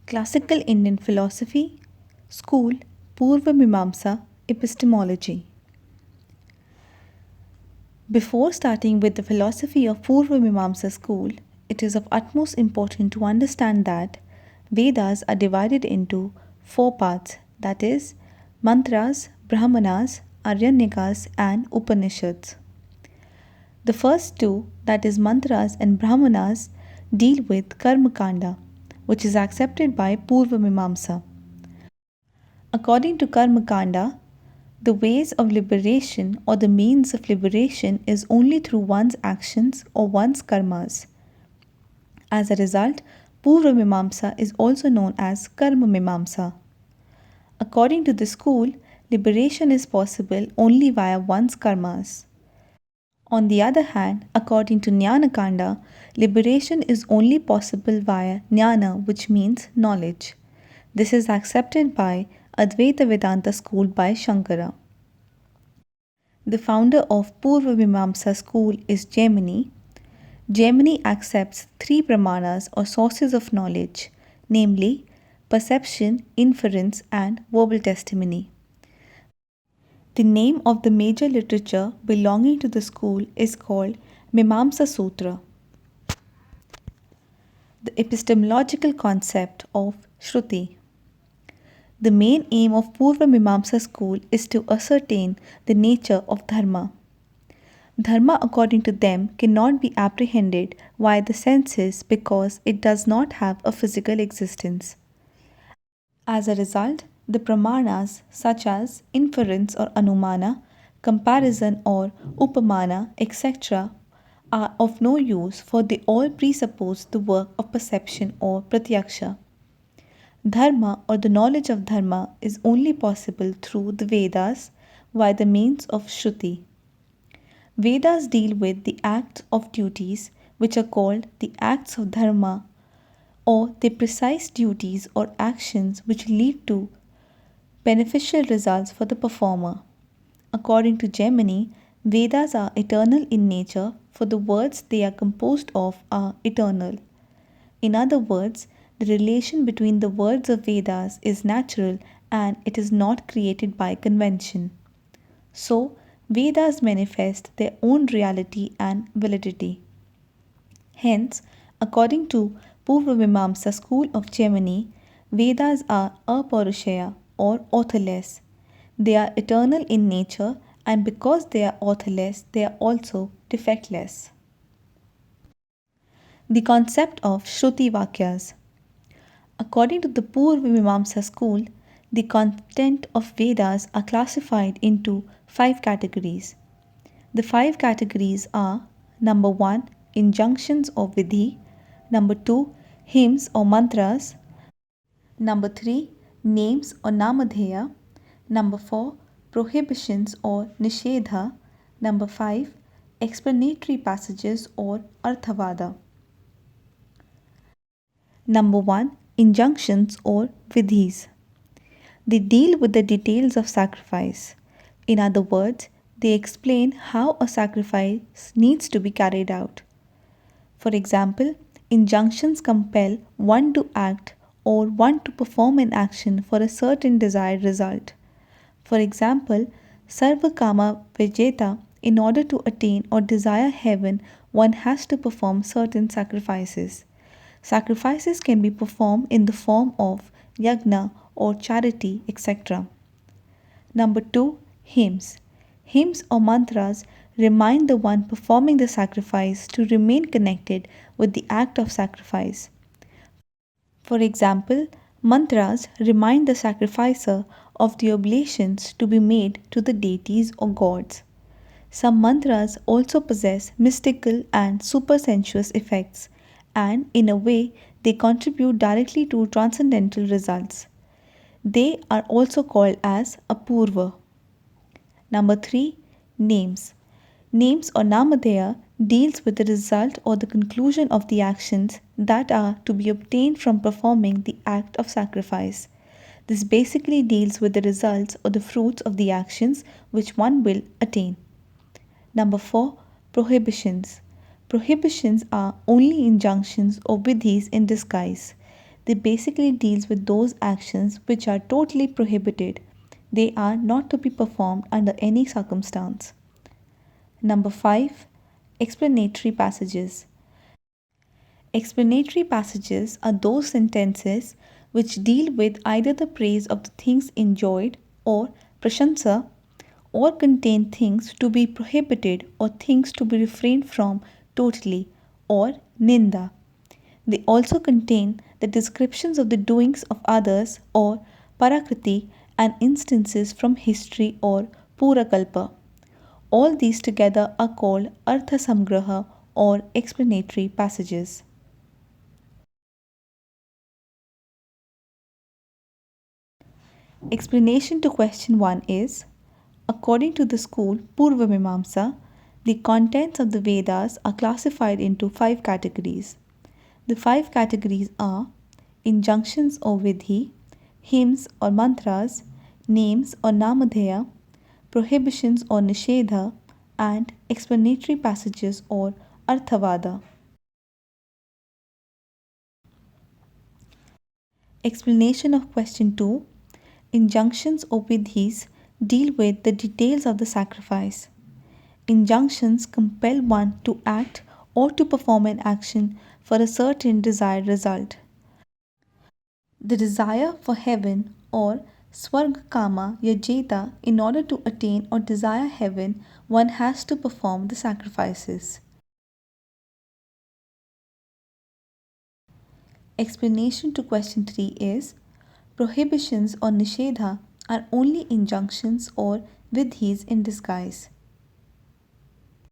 Classical Indian Philosophy, School, Purva-Mimamsa, Epistemology. Before starting with the philosophy of Purva-Mimamsa school, it is of utmost importance to understand that Vedas are divided into four parts, that is, mantras, brahmanas, aryanyakas, and upanishads. The first two, that is, mantras and brahmanas, deal with karma kanda, which is accepted by Purva-Mimamsa. According to karma kanda, the ways of liberation or the means of liberation is only through one's actions or one's karmas. As a result, Purva-Mimamsa is also known as Karma-Mimamsa. According to the school, liberation is possible only via one's karmas. On the other hand, according to Jnana Kanda, liberation is only possible via Jnana, which means knowledge. This is accepted by Advaita Vedanta school by Shankara. The founder of Purva-Mimamsa school is Jaimini. Jaimini accepts three pramanas or sources of knowledge, namely perception, inference, and verbal testimony. The name of the major literature belonging to the school is called Mimamsa Sutra. The epistemological concept of Shruti. The main aim of Purva-Mimamsa school is to ascertain the nature of Dharma. Dharma, according to them, cannot be apprehended via the senses because it does not have a physical existence. As a result, the pramanas such as inference or anumana, comparison or upamana, etc., are of no use, for they all presuppose the work of perception or pratyaksha. Dharma or the knowledge of Dharma is only possible through the Vedas by the means of Shruti. Vedas deal with the acts of duties which are called the acts of Dharma, or the precise duties or actions which lead to beneficial results for the performer. According to Jaimini, Vedas are eternal in nature, for the words they are composed of are eternal. In other words, the relation between the words of Vedas is natural and it is not created by convention. So, Vedas manifest their own reality and validity. Hence, according to Purva-Mimamsa school of Jaimini, Vedas are apaurushaya or authorless. They are eternal in nature, and because they are authorless, they are also defectless. The concept of Shruti Vakyas. According to the Purva-Mimamsa school, the content of Vedas are classified into 5 categories. The 5 categories are: number 1, injunctions or vidhi; number 2, hymns or mantras; number 3, names or namadheya; number 4, prohibitions or nishedha; number 5, explanatory passages or arthavada. Number 1, injunctions or vidhis. They deal with the details of sacrifice. In other words, they explain how a sacrifice needs to be carried out. For example, injunctions compel one to act or one to perform an action for a certain desired result. For example, Sarva Kama Vijeta, in order to attain or desire heaven, one has to perform certain sacrifices. Sacrifices can be performed in the form of yagna or charity, etc. Number 2, hymns. Hymns or mantras remind the one performing the sacrifice to remain connected with the act of sacrifice. For example, mantras remind the sacrificer of the oblations to be made to the deities or gods. Some mantras also possess mystical and supersensuous effects, and in a way they contribute directly to transcendental results. They are also called as apurva. Number 3, names. Names or namadheya deals with the result or the conclusion of the actions that are to be obtained from performing the act of sacrifice. This basically deals with the results or the fruits of the actions which one will attain. Number 4, prohibitions. Prohibitions are only injunctions or vidhis in disguise. They basically deals with those actions which are totally prohibited. They are not to be performed under any circumstance. Number 5. Explanatory passages. Explanatory passages are those sentences which deal with either the praise of the things enjoyed or prashansa, or contain things to be prohibited or things to be refrained from totally, or ninda. They also contain the descriptions of the doings of others or parakriti and instances from history or purakalpa. All these together are called artha samgraha or explanatory passages. Explanation to question 1 is: according to the school Purva-Mimamsa, the contents of the Vedas are classified into 5 categories. The 5 categories are injunctions or vidhi, hymns or mantras, names or namadheya, prohibitions or nishedha, and explanatory passages or arthavada. Explanation of question 2. Injunctions or vidhis deal with the details of the sacrifice. Injunctions compel one to act or to perform an action for a certain desired result. The desire for heaven or swarga kama yajeta, in order to attain or desire heaven, one has to perform the sacrifices. Explanation to question 3 is: prohibitions or nishedha are only injunctions or vidhis in disguise.